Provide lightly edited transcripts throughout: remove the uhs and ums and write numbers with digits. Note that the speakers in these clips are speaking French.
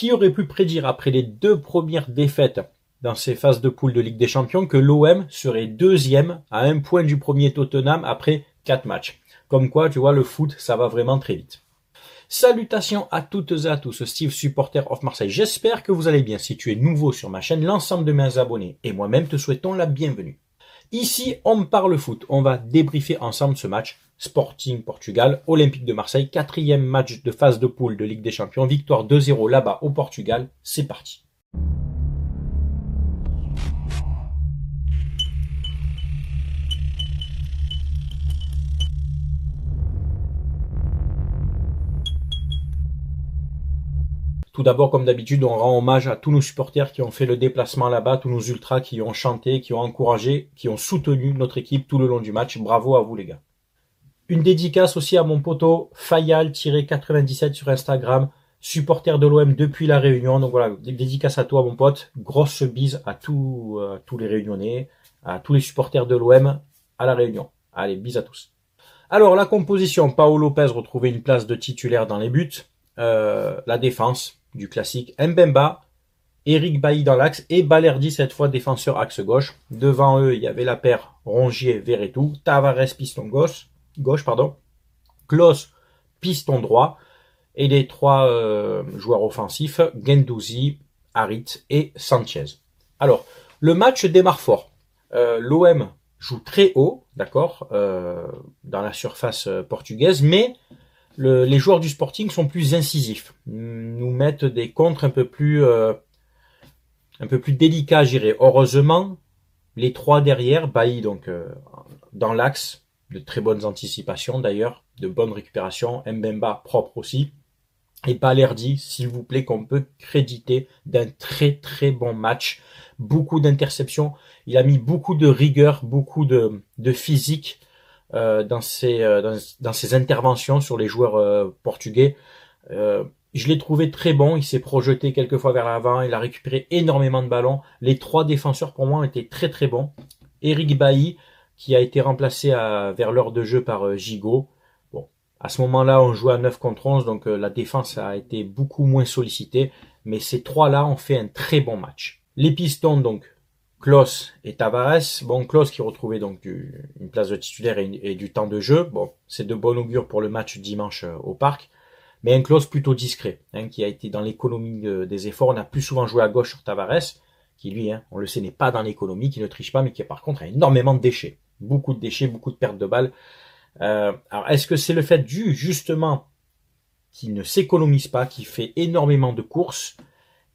Qui aurait pu prédire après les 2 premières défaites dans ces phases de poule de Ligue des Champions que l'OM serait deuxième à 1 point du premier Tottenham après 4 matchs. Comme quoi, tu vois, le foot, ça va vraiment très vite. Salutations à toutes et à tous, Steve, supporter of Marseille. J'espère que vous allez bien. Si tu es nouveau sur ma chaîne, l'ensemble de mes abonnés et moi-même te souhaitons la bienvenue. Ici, on parle foot. On va débriefer ensemble ce match. Sporting Portugal, Olympique de Marseille, 4e match de phase de poule de Ligue des Champions. Victoire 2-0 là-bas au Portugal. C'est parti. Tout d'abord, comme d'habitude, on rend hommage à tous nos supporters qui ont fait le déplacement là-bas, tous nos ultras qui ont chanté, qui ont encouragé, qui ont soutenu notre équipe tout le long du match. Bravo à vous les gars. Une dédicace aussi à mon poteau Fayal-97 sur Instagram, supporter de l'OM depuis la Réunion. Donc voilà, dédicace à toi mon pote. Grosse bise à tous les Réunionnais, à tous les supporters de l'OM à la Réunion. Allez, bise à tous. Alors la composition, Pau Lopez retrouvait une place de titulaire dans les buts. La défense du classique Mbemba, Eric Bailly dans l'axe et Balerdi cette fois défenseur axe gauche. Devant eux, il y avait la paire Rongier-Verretou, Tavares piston gauche, Klose piston droit et les 3 joueurs offensifs Guendouzi, Harit et Sanchez. Alors, le match démarre fort. L'OM joue très haut, d'accord, dans la surface portugaise, mais les joueurs du Sporting sont plus incisifs, nous mettent des contres un peu plus délicats à gérer. Heureusement, les 3 derrière, Bailly donc dans l'axe, de très bonnes anticipations d'ailleurs, de bonnes récupérations, Mbemba propre aussi, et Balerdi, s'il vous plaît, qu'on peut créditer d'un très très bon match, beaucoup d'interceptions, il a mis beaucoup de rigueur, beaucoup de physique, dans ses interventions sur les joueurs portugais. Je l'ai trouvé très bon, il s'est projeté quelques fois vers l'avant, il a récupéré énormément de ballons. Les 3 défenseurs pour moi étaient très très bons. Eric Bailly qui a été remplacé vers l'heure de jeu par Gigot. Bon, à ce moment-là, on jouait à 9 contre 11, donc la défense a été beaucoup moins sollicitée, mais ces 3-là ont fait un très bon match. Les pistons donc Klose et Tavares. Bon, Klose qui retrouvait donc une place de titulaire et du temps de jeu. Bon, c'est de bon augure pour le match dimanche au Parc. Mais un Klose plutôt discret, qui a été dans l'économie des efforts. On a plus souvent joué à gauche sur Tavares, qui lui, on le sait, n'est pas dans l'économie, qui ne triche pas, mais qui par contre a énormément de déchets. Beaucoup de déchets, beaucoup de pertes de balles. Alors, est-ce que c'est le fait justement, qu'il ne s'économise pas, qu'il fait énormément de courses,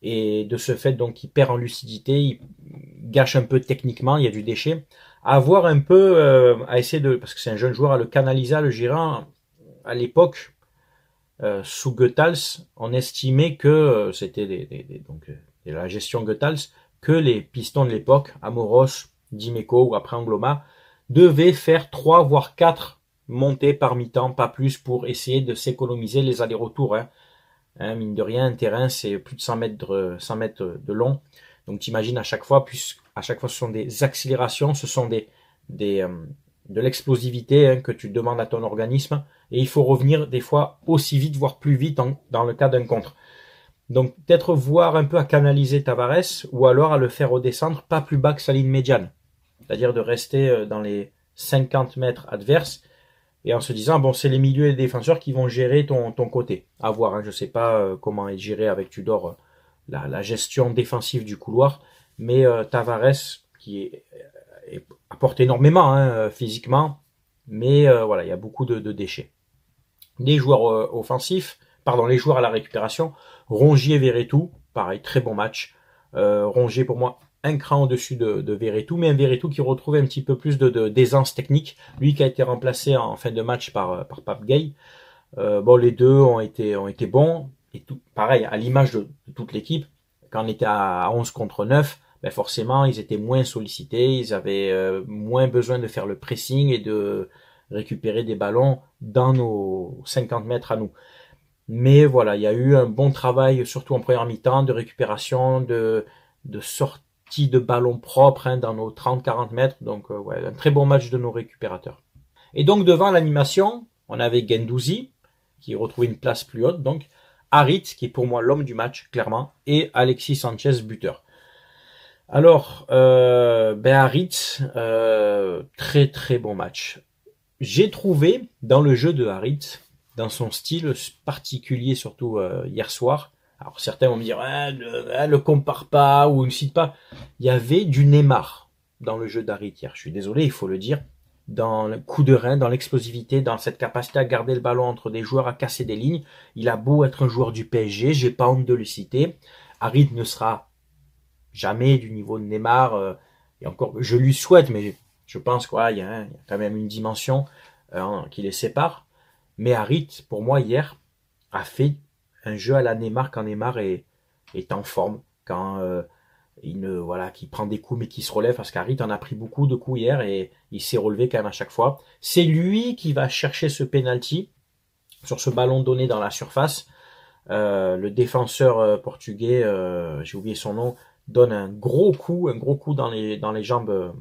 et de ce fait, donc, il perd en lucidité, il gâche un peu techniquement, il y a du déchet. À voir un peu, à essayer parce que c'est un jeune joueur, à le canaliser, à le gérer. À l'époque, sous Goethals, on estimait que c'était donc la gestion Goethals, que les pistons de l'époque, Amoros, Dimeco ou après Angloma, devaient faire 3 voire 4 montées par mi-temps, pas plus, pour essayer de s'économiser les allers-retours. Mine de rien, un terrain, c'est plus de 100 mètres de long. Donc t'imagines à chaque fois, ce sont des accélérations, ce sont de l'explosivité que tu demandes à ton organisme. Et il faut revenir des fois aussi vite, voire plus vite dans le cas d'un contre. Donc peut-être voir un peu à canaliser Tavares ou alors à le faire redescendre pas plus bas que sa ligne médiane. C'est-à-dire de rester dans les 50 mètres adverses et en se disant, bon, c'est les milieux et les défenseurs qui vont gérer ton côté. À voir, je sais pas comment est géré avec Tudor la gestion défensive du couloir, mais Tavares qui apporte énormément physiquement, mais voilà, il y a beaucoup de déchets. Les joueurs offensifs, les joueurs à la récupération, Rongier, Verretou, pareil, très bon match. Rongier pour moi un cran au-dessus de Verretou, mais un Verretou qui retrouve un petit peu plus d'aisance technique, lui qui a été remplacé en fin de match par Pape Gueye. Bon, les deux ont été bons, et tout, pareil, à l'image de toute l'équipe, quand on était à 11 contre 9, ben forcément, ils étaient moins sollicités, ils avaient moins besoin de faire le pressing et de récupérer des ballons dans nos 50 mètres à nous. Mais voilà, il y a eu un bon travail, surtout en première mi-temps, de récupération, de sortie de ballons propres dans nos 30-40 mètres. Donc ouais, un très bon match de nos récupérateurs. Et donc devant l'animation, on avait Guendouzi, qui retrouvait une place plus haute, donc Harit, qui est pour moi l'homme du match, clairement, et Alexis Sanchez, buteur. Alors, Harit, très très bon match. J'ai trouvé dans le jeu de Harit, dans son style particulier, surtout hier soir, alors certains vont me dire le compare pas ou ne cite pas, il y avait du Neymar dans le jeu d'Harit hier, je suis désolé, il faut le dire, dans le coup de rein, dans l'explosivité, dans cette capacité à garder le ballon entre des joueurs, à casser des lignes. Il a beau être un joueur du PSG, j'ai pas honte de le citer, Harit ne sera jamais du niveau de Neymar, et encore, je lui souhaite, mais je pense qu'il y a quand même une dimension qui les sépare. Mais Harit, pour moi, hier, a fait un jeu à la Neymar quand Neymar est en forme, quand qui prend des coups mais qui se relève, parce qu'Harit en a pris beaucoup de coups hier et il s'est relevé quand même à chaque fois. C'est lui qui va chercher ce penalty sur ce ballon donné dans la surface. Le défenseur portugais, j'ai oublié son nom, donne un gros coup dans les jambes.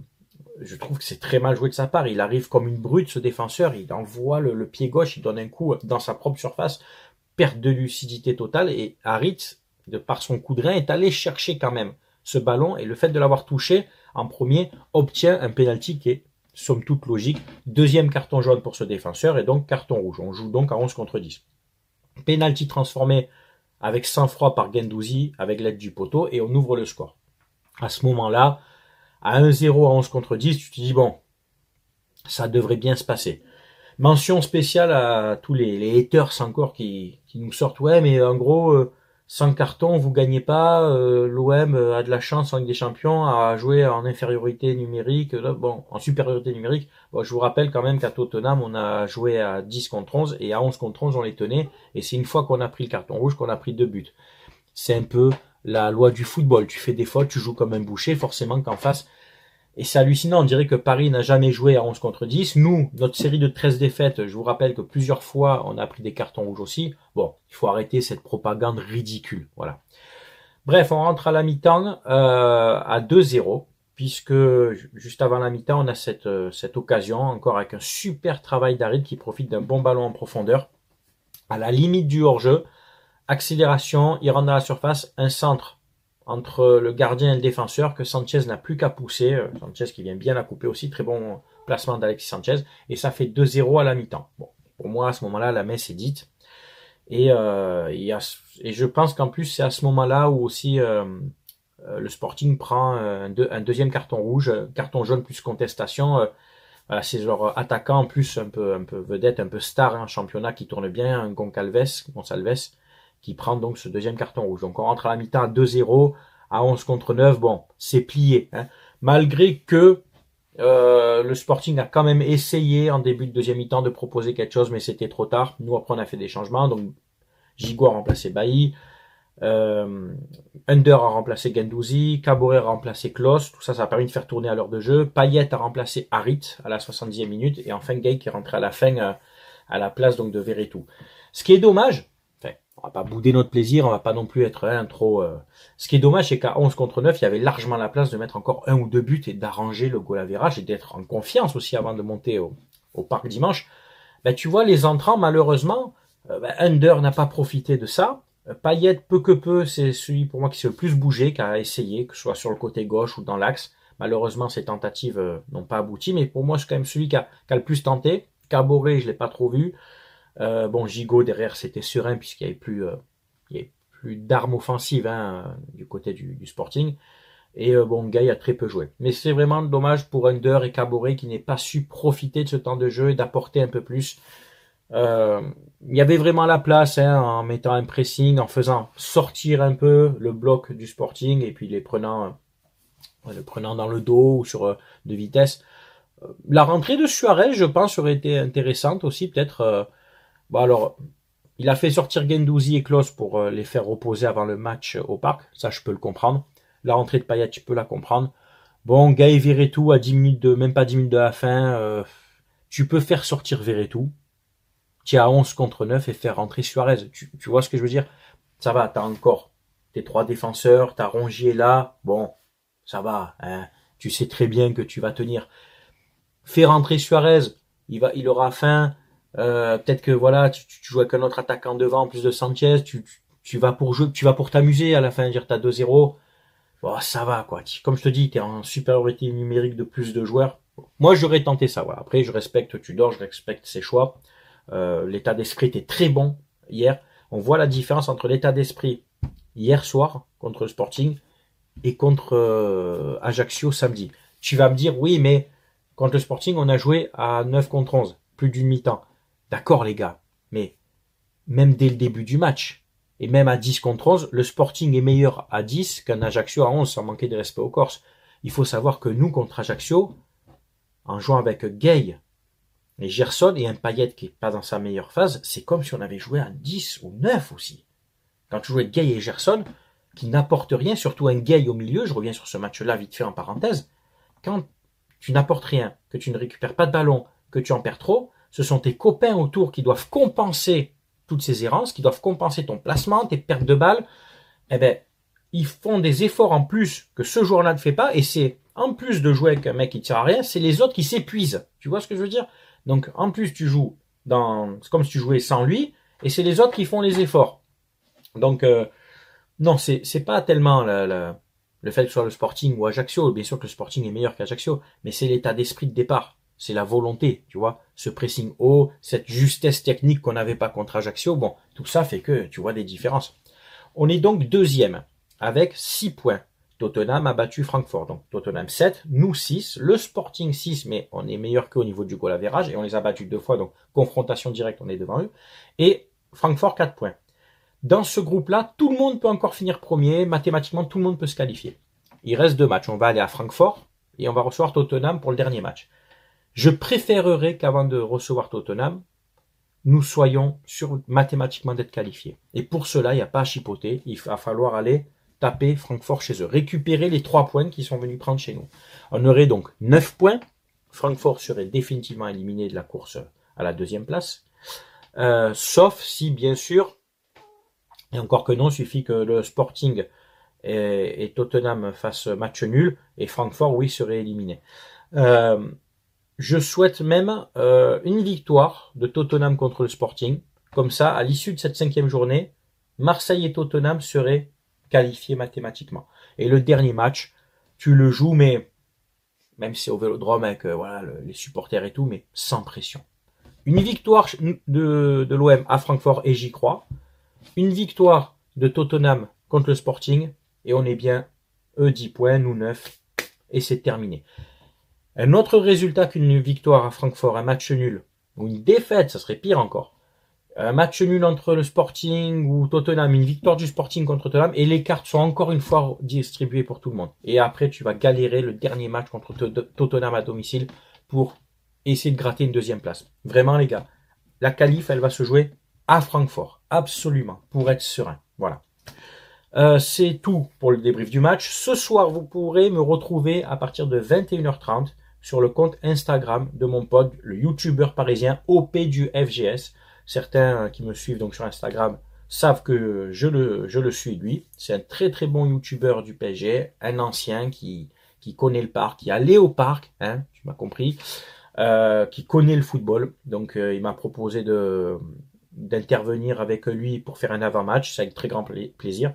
Je trouve que c'est très mal joué de sa part. Il arrive comme une brute, ce défenseur. Il envoie le pied gauche, il donne un coup dans sa propre surface. Perte de lucidité totale. Et Harit, de par son coup de rein, est allé chercher quand même ce ballon. Et le fait de l'avoir touché en premier obtient un penalty qui est somme toute logique. Deuxième carton jaune pour ce défenseur et donc carton rouge. On joue donc à 11 contre 10. Penalty transformé avec sang-froid par Guendouzi avec l'aide du poteau et on ouvre le score. À ce moment-là, à 1-0 à 11 contre 10, tu te dis bon, ça devrait bien se passer. Mention spéciale à tous les haters encore qui nous sortent, ouais mais en gros, sans carton vous gagnez pas, l'OM a de la chance en Ligue des Champions à jouer en infériorité numérique, en supériorité numérique. Bon, je vous rappelle quand même qu'à Tottenham on a joué à 10 contre 11 et à 11 contre 11 on les tenait et c'est une fois qu'on a pris le carton rouge qu'on a pris 2 buts. C'est un peu la loi du football, tu fais des fautes, tu joues comme un boucher, forcément qu'en face. Et c'est hallucinant, on dirait que Paris n'a jamais joué à 11 contre 10. Nous, notre série de 13 défaites, je vous rappelle que plusieurs fois, on a pris des cartons rouges aussi. Bon, il faut arrêter cette propagande ridicule. Voilà. Bref, on rentre à la mi-temps à 2-0, puisque juste avant la mi-temps, on a cette occasion, encore avec un super travail d'Harit qui profite d'un bon ballon en profondeur, à la limite du hors-jeu. Accélération, il rentre dans la surface, un centre entre le gardien et le défenseur que Sanchez n'a plus qu'à pousser. Sanchez qui vient bien la couper aussi, très bon placement d'Alexis Sanchez. Et ça fait 2-0 à la mi-temps. Bon, pour moi, à ce moment-là, la messe est dite. Et je pense qu'en plus, c'est à ce moment-là où aussi le Sporting prend un deuxième carton rouge, carton jaune plus contestation. Voilà, c'est leur attaquant en plus un peu vedette, un peu star en championnat qui tourne bien, Gonçalves, qui prend donc ce deuxième carton rouge. Donc on rentre à la mi-temps à 2-0, à 11 contre 9, bon, c'est plié. Hein. Malgré que le Sporting a quand même essayé en début de deuxième mi-temps de proposer quelque chose, mais c'était trop tard. Nous après on a fait des changements, donc Gigot a remplacé Bailly, Under a remplacé Guendouzi, Caboret a remplacé Klose, tout ça, ça a permis de faire tourner à l'heure de jeu. Payet a remplacé Harit à la 70e minute, et enfin Gay qui est rentré à la fin à la place donc de Verretou. Ce qui est dommage, on va pas bouder notre plaisir, on va pas non plus être trop... Ce qui est dommage, c'est qu'à 11 contre 9, il y avait largement la place de mettre encore 1 ou 2 buts et d'arranger le goal average et d'être en confiance aussi avant de monter au parc dimanche. Ben, tu vois, les entrants, malheureusement, Under n'a pas profité de ça. Payet, peu que peu, c'est celui pour moi qui s'est le plus bougé, qui a essayé, que ce soit sur le côté gauche ou dans l'axe. Malheureusement, ces tentatives n'ont pas abouti, mais pour moi, c'est quand même celui qui a le plus tenté. Caboret, je l'ai pas trop vu. Gigot derrière c'était serein puisqu'il y avait plus d'armes offensives du côté du Sporting et Gay a très peu joué. Mais c'est vraiment dommage pour Under et Caboret qui n'aient pas su profiter de ce temps de jeu et d'apporter un peu plus. Il y avait vraiment la place en mettant un pressing, en faisant sortir un peu le bloc du Sporting et puis le prenant dans le dos ou sur de vitesse. La rentrée de Suarez, je pense, aurait été intéressante aussi peut-être. Bon alors, il a fait sortir Guendouzi et Klose pour les faire reposer avant le match au parc. Ça, je peux le comprendre. La rentrée de Payet, je peux la comprendre. Bon, Gay Verretou à 10 minutes même pas 10 minutes de la fin, tu peux faire sortir Verretou. Tu es à 11 contre 9 et faire rentrer Suarez. Tu vois ce que je veux dire? Ça va, t'as encore tes 3 défenseurs, t'as Rongier là. Bon, ça va, hein. Tu sais très bien que tu vas tenir. Fais rentrer Suarez, il aura faim. Peut-être que voilà, tu joues avec un autre attaquant devant en plus de Sanchez, tu vas pour jouer, tu vas pour t'amuser à la fin, dire t'as 2-0. Bon, ça va quoi. Comme je te dis, t'es en supériorité numérique de plus de joueurs. Moi, j'aurais tenté ça. Voilà. Après, je respecte Tudor, je respecte ses choix. L'état d'esprit était très bon hier. On voit la différence entre l'état d'esprit hier soir contre le Sporting et contre Ajaccio samedi. Tu vas me dire, oui, mais contre le Sporting, on a joué à 9 contre 11, plus d'une mi-temps. D'accord, les gars, mais même dès le début du match, et même à 10 contre 11, le Sporting est meilleur à 10 qu'un Ajaccio à 11, sans manquer de respect aux Corses. Il faut savoir que nous, contre Ajaccio, en jouant avec Gay et Gerson et un Payet qui est pas dans sa meilleure phase, c'est comme si on avait joué à 10 ou 9 aussi. Quand tu jouais Gay et Gerson, qui n'apportent rien, surtout un Gay au milieu, je reviens sur ce match-là vite fait en parenthèse, quand tu n'apportes rien, que tu ne récupères pas de ballon, que tu en perds trop, ce sont tes copains autour qui doivent compenser toutes ces errances, qui doivent compenser ton placement, tes pertes de balles. Eh ben, ils font des efforts en plus que ce joueur-là ne fait pas, et c'est, en plus de jouer avec un mec qui tire à rien, c'est les autres qui s'épuisent. Tu vois ce que je veux dire? Donc, en plus, tu joues c'est comme si tu jouais sans lui, et c'est les autres qui font les efforts. Donc, non, c'est pas tellement le fait que ce soit le Sporting ou Ajaccio. Bien sûr que le Sporting est meilleur qu'Ajaccio, mais c'est l'état d'esprit de départ. C'est la volonté, tu vois. Ce pressing haut, cette justesse technique qu'on n'avait pas contre Ajaccio. Bon, tout ça fait que tu vois des différences. On est donc deuxième avec 6 points. Tottenham a battu Francfort. Donc Tottenham 7, nous 6, le Sporting 6, mais on est meilleur qu'au niveau du goal average et on les a battus 2 fois, donc confrontation directe, on est devant eux. Et Francfort 4 points. Dans ce groupe-là, tout le monde peut encore finir premier. Mathématiquement, tout le monde peut se qualifier. Il reste 2 matchs. On va aller à Francfort et on va recevoir Tottenham pour le dernier match. Je préférerais qu'avant de recevoir Tottenham, nous soyons sûrs mathématiquement d'être qualifiés. Et pour cela, il n'y a pas à chipoter. Il va falloir aller taper Francfort chez eux. Récupérer les 3 points qu'ils sont venus prendre chez nous. On aurait donc 9 points. Francfort serait définitivement éliminé de la course à la deuxième place. Sauf si, bien sûr, et encore que non, il suffit que le Sporting et Tottenham fassent match nul, et Francfort, oui, serait éliminé. Je souhaite même une victoire de Tottenham contre le Sporting. Comme ça, à l'issue de cette 5e journée, Marseille et Tottenham seraient qualifiés mathématiquement. Et le dernier match, tu le joues, mais même si c'est au Vélodrome avec voilà, les supporters et tout, mais sans pression. Une victoire de l'OM à Francfort, et j'y crois. Une victoire de Tottenham contre le Sporting, et on est bien, eux 10 points, nous 9, et c'est terminé. Un autre résultat qu'une victoire à Francfort, un match nul, ou une défaite, ça serait pire encore. Un match nul entre le Sporting ou Tottenham, une victoire du Sporting contre Tottenham, et les cartes sont encore une fois distribuées pour tout le monde. Et après, tu vas galérer le dernier match contre Tottenham à domicile pour essayer de gratter une deuxième place. Vraiment, les gars, la qualif, elle va se jouer à Francfort, absolument, pour être serein. Voilà. C'est tout pour le débrief du match. Ce soir, vous pourrez me retrouver à partir de 21h30 sur le compte Instagram de mon pote, le youtubeur parisien OP du FGS. Certains qui me suivent donc sur Instagram savent que je le suis lui. C'est un très très bon youtubeur du PSG, un ancien qui connaît le parc, qui est allé au parc, hein, tu m'as compris, qui connaît le football. Donc il m'a proposé d'intervenir avec lui pour faire un avant-match, c'est avec très grand plaisir.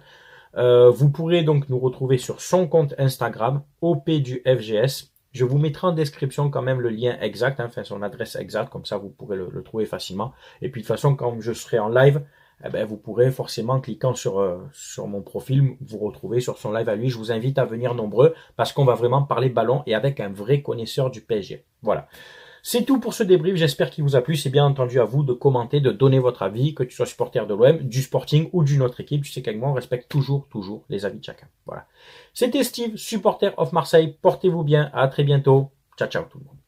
Vous pourrez donc nous retrouver sur son compte Instagram, OP du FGS. Je vous mettrai en description quand même le lien exact, hein, enfin son adresse exacte, comme ça vous pourrez le trouver facilement. Et puis de toute façon, quand je serai en live, eh ben, vous pourrez forcément, en cliquant sur mon profil, vous retrouver sur son live à lui. Je vous invite à venir nombreux, parce qu'on va vraiment parler ballon et avec un vrai connaisseur du PSG. Voilà. C'est tout pour ce débrief, j'espère qu'il vous a plu. C'est bien entendu à vous de commenter, de donner votre avis, que tu sois supporter de l'OM, du Sporting ou d'une autre équipe. Tu sais qu'avec moi, on respecte toujours les avis de chacun. Voilà. C'était Steve, supporter of Marseille. Portez-vous bien, à très bientôt. Ciao, ciao tout le monde.